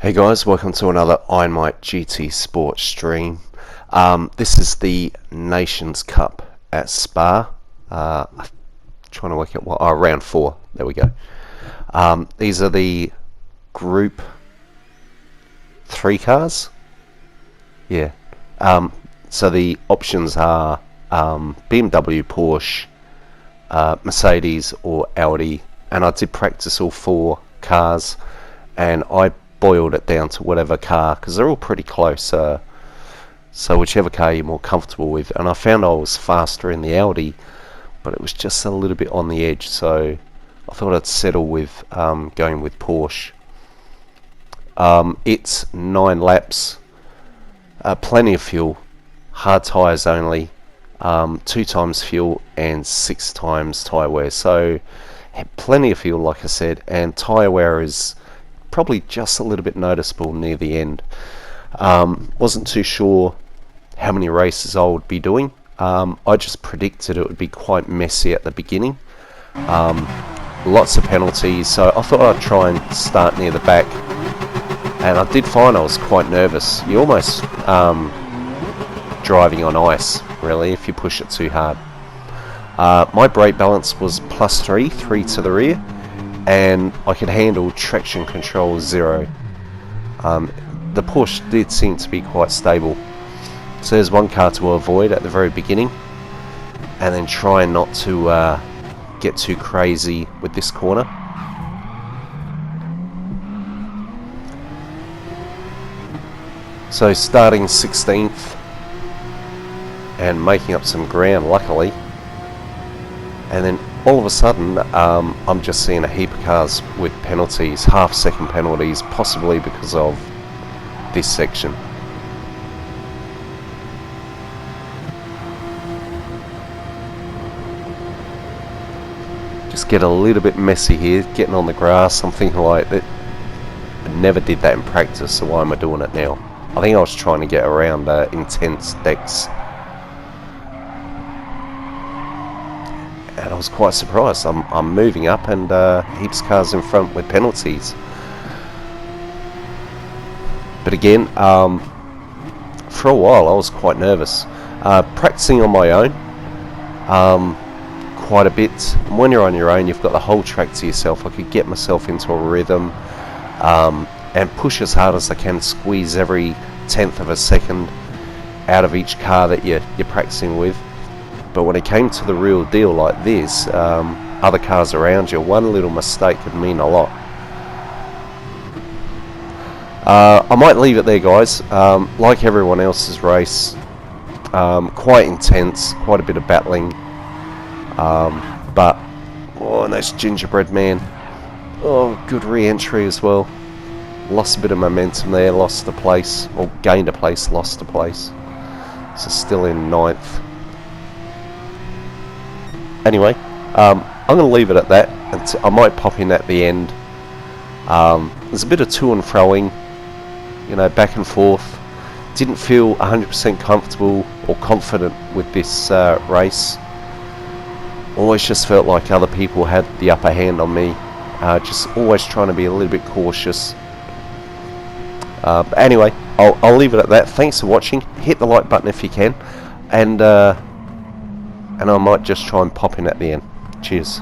Hey guys, welcome to another Ironmite GT Sports stream. This is the Nations Cup at Spa. I'm trying to work out round 4. There we go. These are the Group 3 cars. Yeah. So the options are BMW, Porsche, Mercedes, or Audi. And I did practice all 4 cars, and I boiled it down to whatever car, because they're all pretty close, so whichever car you're more comfortable with. And I found I was faster in the Audi, but it was just a little bit on the edge, so I thought I'd settle with going with Porsche. It's 9 laps, plenty of fuel, hard tyres only, 2 times fuel and 6 times tyre wear, so plenty of fuel like I said, and tyre wear is probably just a little bit noticeable near the end. Wasn't too sure how many races I would be doing. I just predicted it would be quite messy at the beginning. Lots of penalties, so I thought I'd try and start near the back, and I did find I was quite nervous. You're almost driving on ice, really, if you push it too hard. My brake balance was +3 to the rear, and I could handle traction control 0. The Porsche did seem to be quite stable, so there's one car to avoid at the very beginning, and then try not to get too crazy with this corner. So starting 16th and making up some ground, luckily, and then all of a sudden I'm just seeing a heap of cars with penalties, half-second penalties, possibly because of this section. Just get a little bit messy here, getting on the grass, something like that. I never did that in practice, so why am I doing it now? I think I was trying to get around intense decks. And I was quite surprised. I'm moving up, and heaps of cars in front with penalties. But again, for a while I was quite nervous. Practicing on my own quite a bit. And when you're on your own, you've got the whole track to yourself. I could get myself into a rhythm and push as hard as I can, squeeze every 1/10 of a second out of each car that you're practicing with. But when it came to the real deal like this, other cars around you, one little mistake could mean a lot. I might leave it there, guys. Like everyone else's race, quite intense, quite a bit of battling. But, oh, nice gingerbread man. Oh, good re-entry as well. Lost a bit of momentum there, lost the place, or gained a place, lost a place. So still in 9th. Anyway, I'm going to leave it at that. I might pop in at the end. There's a bit of to and froing, back and forth. Didn't feel 100% comfortable or confident with this race. Always just felt like other people had the upper hand on me. Just always trying to be a little bit cautious. But anyway, I'll leave it at that. Thanks for watching. Hit the like button if you can, and I might just try and pop in at the end. Cheers.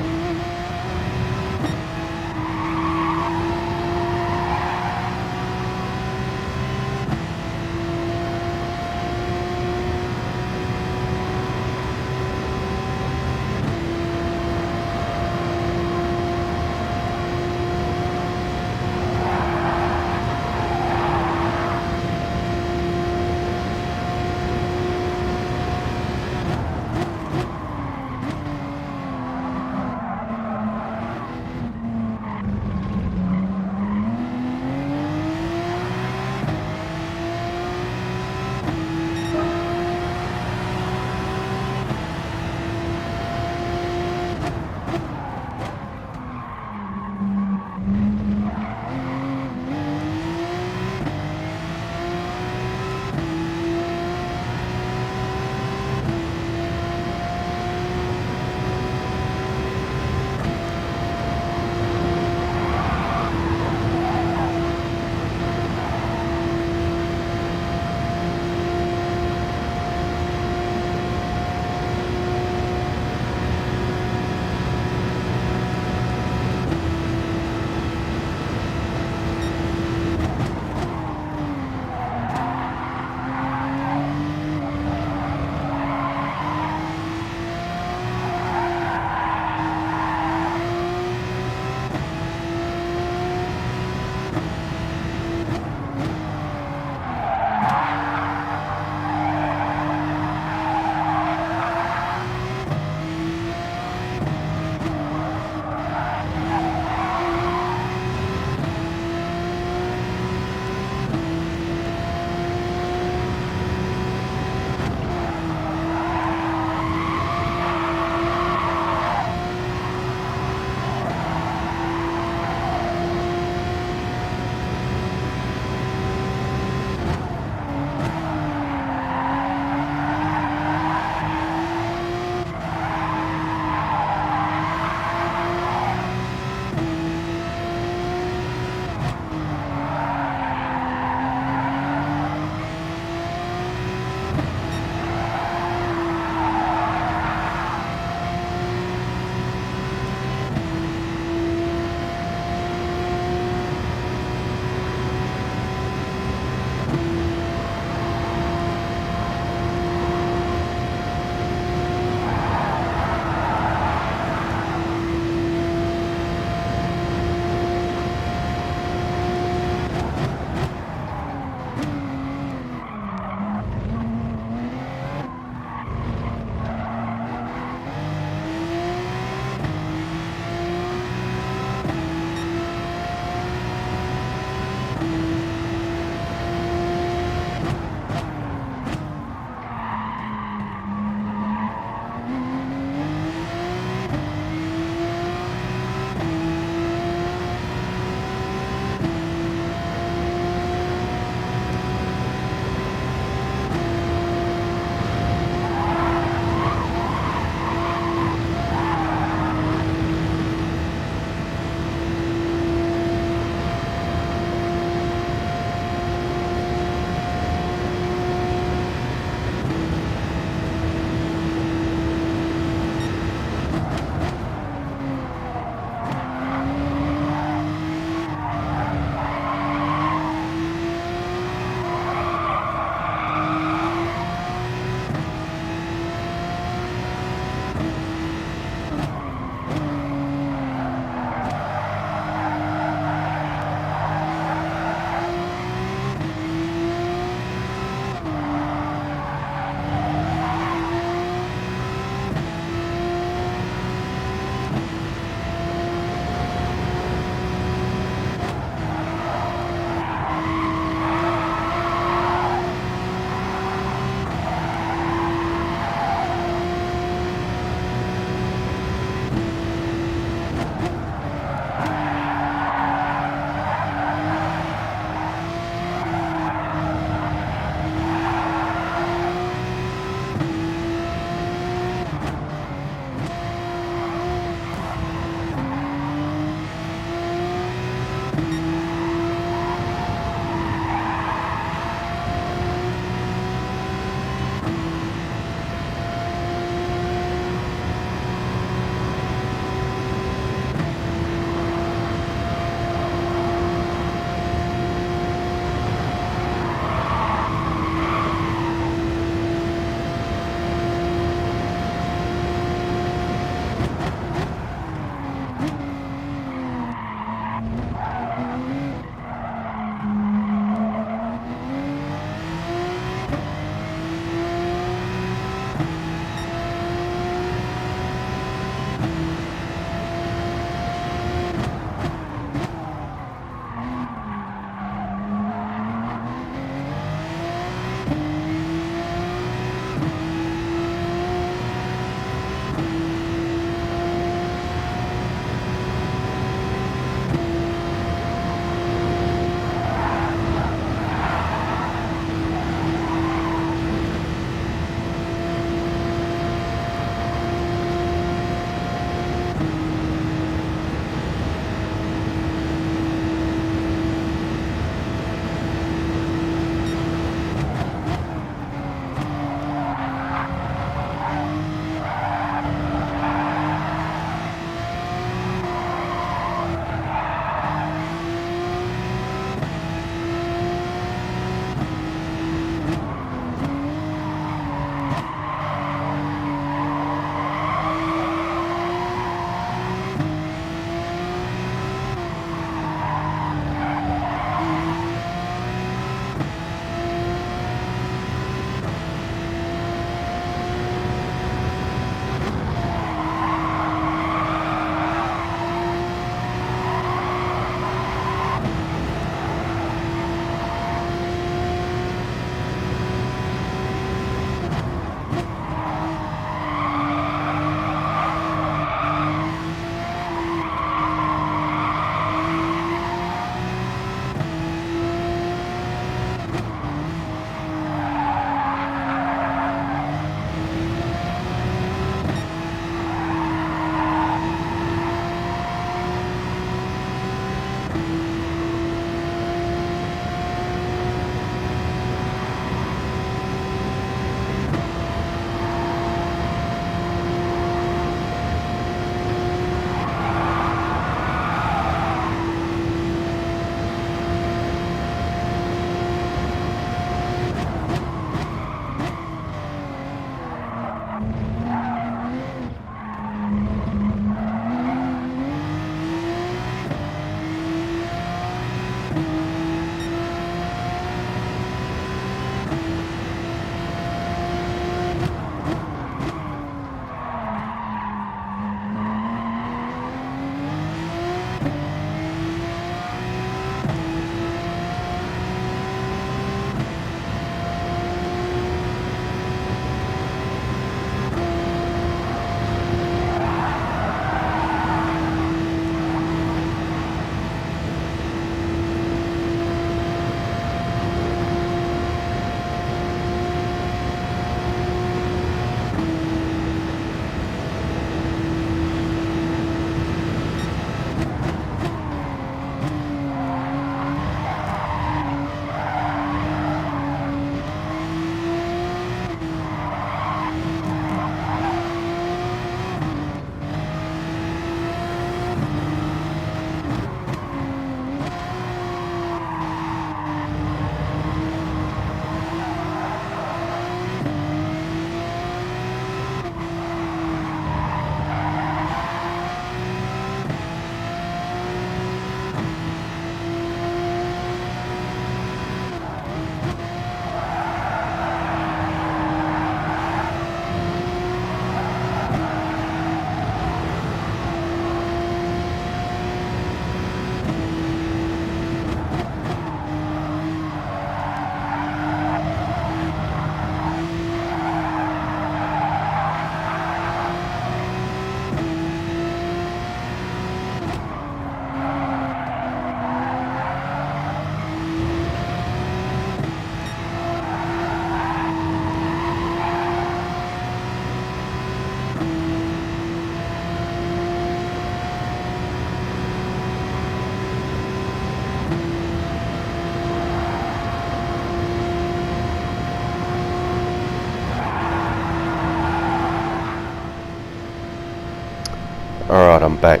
Right, I'm back.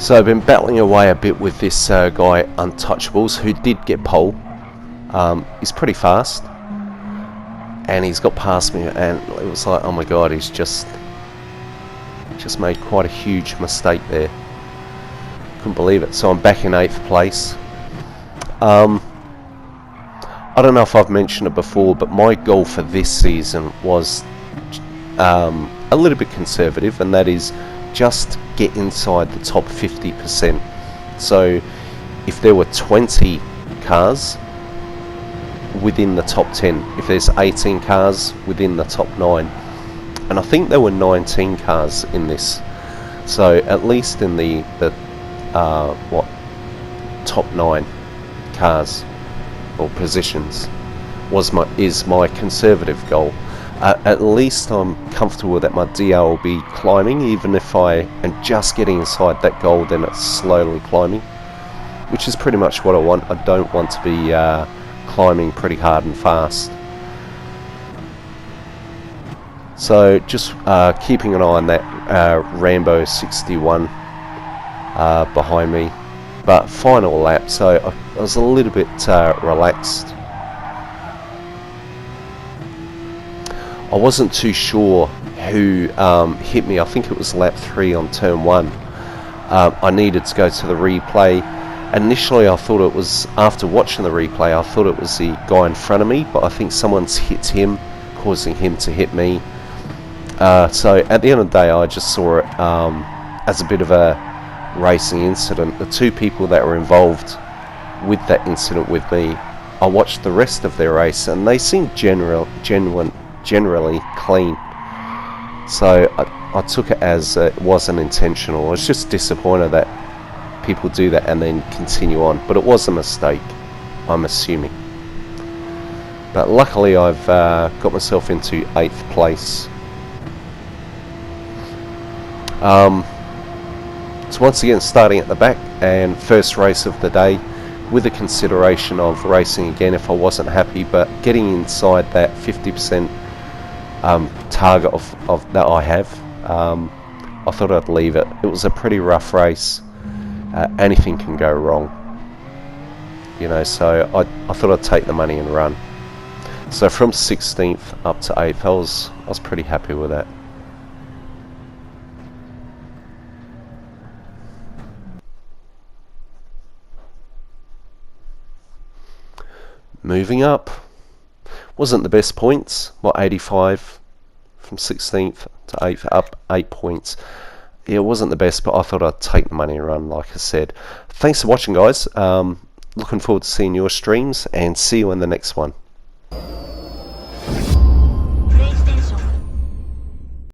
So I've been battling away a bit with this guy Untouchables, who did get pole. He's pretty fast, and he's got past me, and it was like, oh my god, he's just made quite a huge mistake there. Couldn't believe it. So I'm back in 8th place. I don't know if I've mentioned it before, but my goal for this season was a little bit conservative, and that is just get inside the top 50%. So if there were 20 cars within the top 10, if there's 18 cars within the top 9, and I think there were 19 cars in this, so at least in the top 9 cars or positions is my conservative goal. At least I'm comfortable that my DL will be climbing, even if I am just getting inside that goal, then it's slowly climbing, which is pretty much what I want. I don't want to be climbing pretty hard and fast. So just keeping an eye on that Rambo 61 behind me. But final lap, so I was a little bit relaxed. I wasn't too sure who hit me. I think it was lap 3 on turn 1. I needed to go to the replay. Initially I thought it was, after watching the replay, I thought it was the guy in front of me, but I think someone's hit him, causing him to hit me. So at the end of the day, I just saw it as a bit of a racing incident. The two people that were involved with that incident with me, I watched the rest of their race, and they seemed generally clean. So I took it as it wasn't intentional. I was just disappointed that people do that and then continue on, but it was a mistake, I'm assuming. But luckily I've got myself into 8th place. So once again, starting at the back, and first race of the day, with the consideration of racing again if I wasn't happy, but getting inside that 50% target of that I have, I thought I'd leave it. It was a pretty rough race. Anything can go wrong, you know, so I thought I'd take the money and run. So from 16th up to 8th, I was pretty happy with that. Moving up, wasn't the best points. 85 from 16th to 8th, up 8 points. Yeah, it wasn't the best, but I thought I'd take the money and run, like I said. Thanks for watching, guys. Looking forward to seeing your streams, and see you in the next one.